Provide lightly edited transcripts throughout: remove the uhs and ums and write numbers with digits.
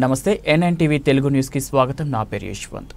నమస్తే NNTV Telugu news కి స్వాగతం. నా పేరు యశ్వంత్.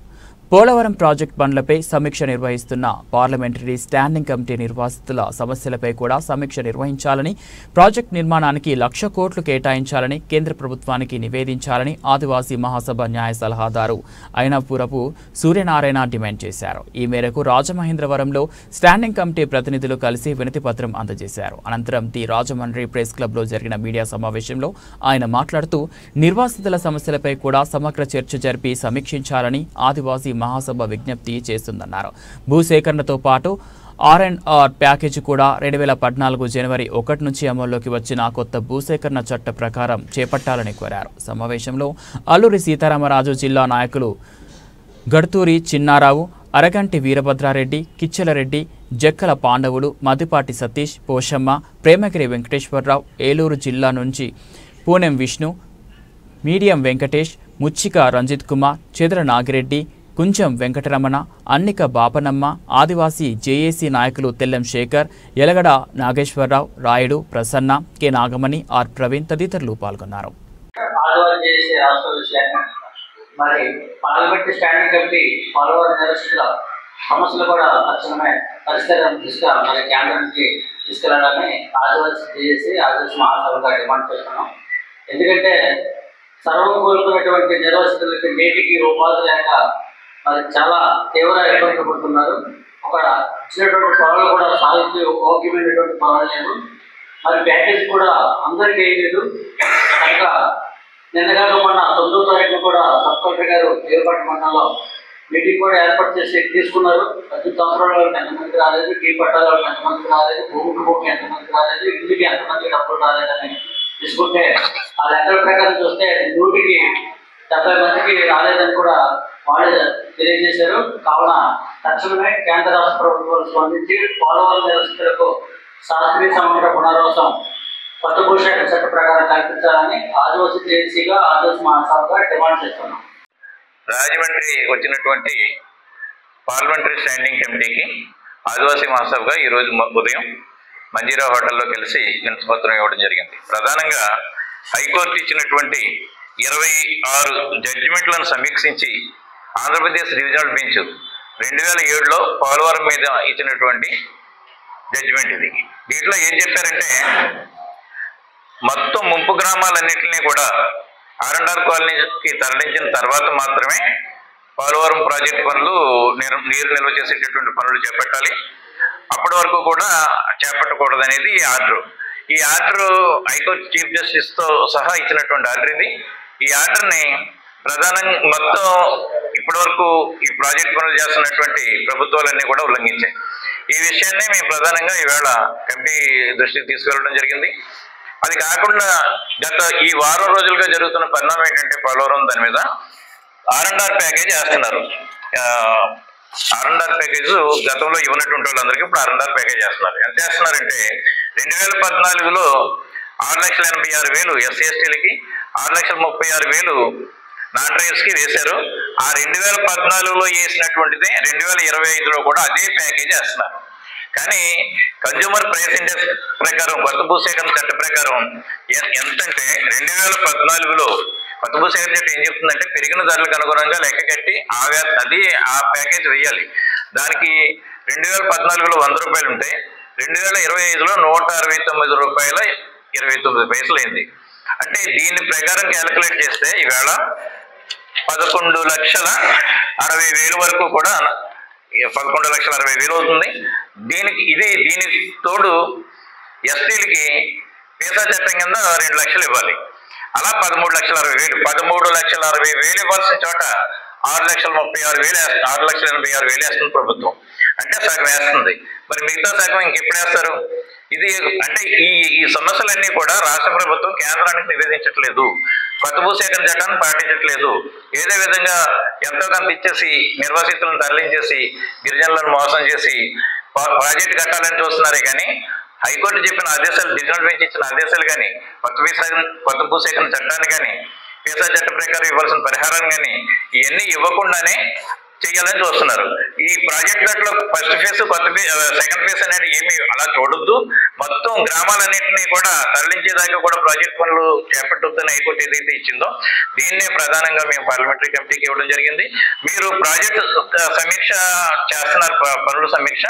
పోలవరం ప్రాజెక్ట్ పనులపై సమీక్ష నిర్వహిస్తున్న పార్లమెంటరీ స్టాండింగ్ కమిటీ నిర్వాసితుల సమస్యలపై కూడా సమీక్ష నిర్వహించాలని, ప్రాజెక్ట్ నిర్మాణానికి 1,00,000 కోట్లు కేటాయించాలని కేంద్ర ప్రభుత్వానికి నివేదించాలని ఆదివాసీ మహాసభ న్యాయ సలహాదారు అయినపురపు సూర్యనారాయణ డిమాండ్ చేశారు. ఈ మేరకు రాజమహేంద్రవరంలో స్టాండింగ్ కమిటీ ప్రతినిధులు కలిసి వినతిపత్రం అందజేశారు. అనంతరం ది రాజమండ్రి ప్రెస్ క్లబ్లో జరిగిన మీడియా సమావేశంలో ఆయన మాట్లాడుతూ నిర్వాసితుల సమస్యలపై కూడా సమగ్ర చర్చ జరిపి సమీక్షించాలని ఆదివాసీ మహాసభ విజ్ఞప్తి చేస్తుందన్నారు. భూసేకరణతో పాటు ఆర్&ఆర్ ప్యాకేజీ కూడా 2014 జనవరి 1 నుంచి అమల్లోకి వచ్చిన కొత్త భూసేకరణ చట్ట ప్రకారం చేపట్టాలని కోరారు. సమావేశంలో అల్లూరి సీతారామరాజు జిల్లా నాయకులు గడ్తూరి చిన్నారావు, అరగంటి వీరభద్రారెడ్డి, కిచ్చెలరెడ్డి, జక్కల పాండవులు, మద్దిపాటి సతీష్, పోషమ్మ, ప్రేమగిరి వెంకటేశ్వరరావు, ఏలూరు జిల్లా నుంచి పూనెం విష్ణు, మీడియం వెంకటేష్, ముచ్చిక రంజిత్ కుమార్, చెదర నాగిరెడ్డి, కుంచం వెంకటరమణ, అన్నిక బాపనమ్మ, ఆదివాసీ జేఏసీ నాయకులు తెల్లం శేఖర్, యలగడ నాగేశ్వరరావు, రాయుడు, ప్రసన్న, కె నాగమణి, ఆర్ ప్రవీణ్ తదితరులు పాల్గొన్నారు. మరి పార్లమెంటరీ స్టాండింగ్ కమిటీ పోలవరం నిర్వహిస్తున్న సమస్యలు కూడా తక్షణమే పరిష్కారం మరి కేంద్రానికి తీసుకెళ్లాలని ఆదివాసీ జేఏసీ ఆదివాసీ మహాసభగా డిమాండ్ చేస్తున్నాం. ఎందుకంటే సర్వం కోరుకున్నటువంటి నిర్వాసితులకి నేటికి ఉపాధి లేక మరి చాలా తీవ్ర ఇబ్బందులు పడుతున్నారు. ఒక ఇచ్చినటువంటి పొలాలు కూడా సాగుతూ ఓకేమైనటువంటి పొలాలు లేదు. మరి ప్యాకేజ్ కూడా అందరికీ లేదు. కనుక నిన్నగాక మొన్న 9వ తారీఖున కూడా సబ్ కలెక్టర్ గారు దేవపట్నం మండలంలో మీటింగ్ కూడా ఏర్పాటు చేసి తీసుకున్నారు. ప్రతి సంవత్సరాల వాళ్ళకి ఎంతమందికి రాలేదు, టీ పట్టాల వాళ్ళకి ఎంతమందికి రాలేదు, భూమికి ఎంతమందికి రాలేదు, ఇంటికి ఎంతమందికి డబ్బులు రాలేదని తీసుకుంటే ఆ లెక్కల ప్రకారం చూస్తే 100కి 70 మందికి రాలేదని కూడా వాళ్ళు తెలియజేశారు. కావున తక్షణమే కేంద్ర రాష్ట్ర ప్రభుత్వాలు స్పందించి పోలవరం నిర్వసితులకు శాస్త్రీయ సమగ్ర పునరావాసం కొత్త భూసేకరణ చట్ట ప్రకారం కల్పించాలని ఆదివాసీ జేఏసీగా ఆదివాసీ మహాసభగా డిమాండ్ చేస్తున్నాం. రాజమండ్రి వచ్చినటువంటి పార్లమెంటరీ స్టాండింగ్ కమిటీకి ఆదివాసీ మహాసభగా ఈరోజు ఉదయం మంజీరా హోటల్లో కలిసి వినతిపత్రం ఇవ్వడం జరిగింది. ప్రధానంగా హైకోర్టు ఇచ్చినటువంటి 26 జడ్జిమెంట్లను సమీక్షించి ఆంధ్రప్రదేశ్ డివిజనల్ బెంచ్ 2007లో పోలవరం మీద ఇచ్చినటువంటి జడ్జిమెంట్ ఇది. దీంట్లో ఏం చెప్పారంటే మొత్తం ముంపు గ్రామాలన్నింటినీ కూడా ఆర్&ఆర్ కాలనీకి తరలించిన తర్వాత మాత్రమే పోలవరం ప్రాజెక్టు పనులు నీరు నిల్వ చేసేటటువంటి పనులు చేపట్టాలి. అప్పటి వరకు కూడా చేపట్టకూడదు అనేది ఈ ఆర్డర్. ఈ ఆర్డర్ హైకోర్టు చీఫ్ జస్టిస్తో సహా ఇచ్చినటువంటి ఆర్డర్ ఇది. ఈ ఆర్డర్ని ప్రధానంగా మొత్తం ఇప్పటి వరకు ఈ ప్రాజెక్ట్ పనులు చేస్తున్నటువంటి ప్రభుత్వాలన్నీ కూడా ఉల్లంఘించాయి. ఈ విషయాన్ని మేము ప్రధానంగా ఈవేళ కమిటీ దృష్టికి తీసుకెళ్లడం జరిగింది. అది కాకుండా గత ఈ వారం రోజులుగా జరుగుతున్న పరిణామం ఏంటంటే పోలవరం దాని మీద ఆర్&ఆర్ ప్యాకేజ్ వేస్తున్నారు. ఆర్&ఆర్ ప్యాకేజ్ గతంలో ఇవ్వనటువంటి వాళ్ళందరికీ ఇప్పుడు ఆర్&ఆర్ ప్యాకేజ్ చేస్తున్నారు. ఎంత చేస్తున్నారంటే 2014లో 6,86,000 ఎస్సీ ఎస్టీలకి, 6,36,000 నాన్ ట్రైబ్స్కి వేశారు. ఆ 2014లో వేసినటువంటిదే 2025లో కూడా అదే ప్యాకేజ్ వేస్తున్నారు. కానీ కన్జ్యూమర్ ప్రైస్ ఇండెక్స్ ప్రకారం కొత్త భూసేకరణ చట్ట ప్రకారం ఎంతంటే 2014లో కొత్త భూసేకరణ చట్టం ఏం చెప్తుందంటే పెరిగిన ధరలకు అనుగుణంగా లెక్క కట్టి ఆ ప్యాకేజ్ వేయాలి. దానికి 2014లో 100 రూపాయలు ఉంటాయి, 2025లో 169 రూపాయల 29 పైసలు అయింది. అంటే దీని ప్రకారం క్యాలిక్యులేట్ చేస్తే ఈవేళ 11,60,000 వరకు కూడా 11,60,000 అవుతుంది. దీనికి తోడు ఎస్టీలకి పేసా చట్టం కింద 2 లక్షలు ఇవ్వాలి. అలా 13,60,000 13,60,000 ఇవ్వాల్సిన చోట 6,86,000 వేస్తుంది ప్రభుత్వం. అంటే సగం వేస్తుంది. మరి మిగతా సగం ఇంకెప్పుడు వేస్తారు? ఇది అంటే ఈ సమస్యలన్నీ కూడా రాష్ట్ర ప్రభుత్వం కేంద్రానికి నివేదించట్లేదు, కొత్త భూసేకరణ చట్టాన్ని పాటించట్లేదు. ఏదో విధంగా ఎంతో కొంత ఇచ్చేసి నిర్వాసితులను తరలించేసి గిరిజనులను మోసం చేసి ప్రాజెక్టు కట్టాలని చూస్తున్నారే కానీ హైకోర్టు చెప్పిన ఆదేశాలు, డివిజనల్ బెంచ్ ఇచ్చిన ఆదేశాలు కానీ, కొత్త భూసేకరణ చట్టాన్ని కానీ, పేసా చట్ట ప్రకారం ఇవ్వాల్సిన పరిహారాన్ని కానీ ఇవన్నీ ఇవ్వకుండానే చేయాలని చూస్తున్నారు. ఈ ప్రాజెక్ట్ దాంట్లో ఫస్ట్ ఫేజ్ కొత్త సెకండ్ ఫేజ్ అనేది ఏమి అలా చూడొద్దు. మొత్తం గ్రామాలన్నింటినీ కూడా తరలించేదాకా కూడా ప్రాజెక్ట్ పనులు చేపట్టొద్దని హైకోర్టు ఏదైతే ఇచ్చిందో దీన్నే ప్రధానంగా మేము పార్లమెంటరీ కమిటీకి ఇవ్వడం జరిగింది. మీరు ప్రాజెక్ట్ సమీక్ష చేస్తున్నారు, పనుల సమీక్ష,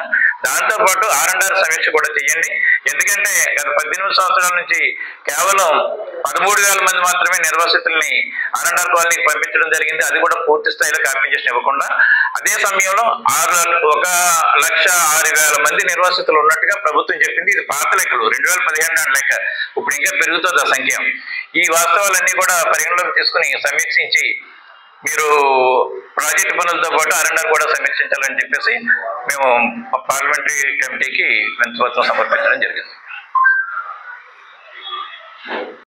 దాంతోపాటు R&R సమీక్ష కూడా చేయండి. ఎందుకంటే గత 18 సంవత్సరాల నుంచి కేవలం 13,000 మంది మాత్రమే నిర్వాసితుల్ని R&R కాలనీకి పంపించడం జరిగింది. అది కూడా పూర్తి స్థాయిలో కాంపెన్సేషన్ ఇవ్వకుండా. అదే సమయంలో 1,06,000 మంది నిర్వాసితులు ఉన్నట్టుగా ప్రభుత్వం చెప్పింది. ఇది పాత లెక్కలు, 2015 నాటి లెక్క. ఇప్పుడు ఇంకా పెరుగుతుంది ఆ సంఖ్య. ఈ వాస్తవాలన్నీ కూడా పరిగణలోకి తీసుకుని సమీక్షించి మీరు ప్రాజెక్టు పనులతో పాటు R&R కూడా సమీక్షించాలని చెప్పేసి మేము పార్లమెంటరీ కమిటీకి వినతిపత్రం సమర్పించడం జరిగింది.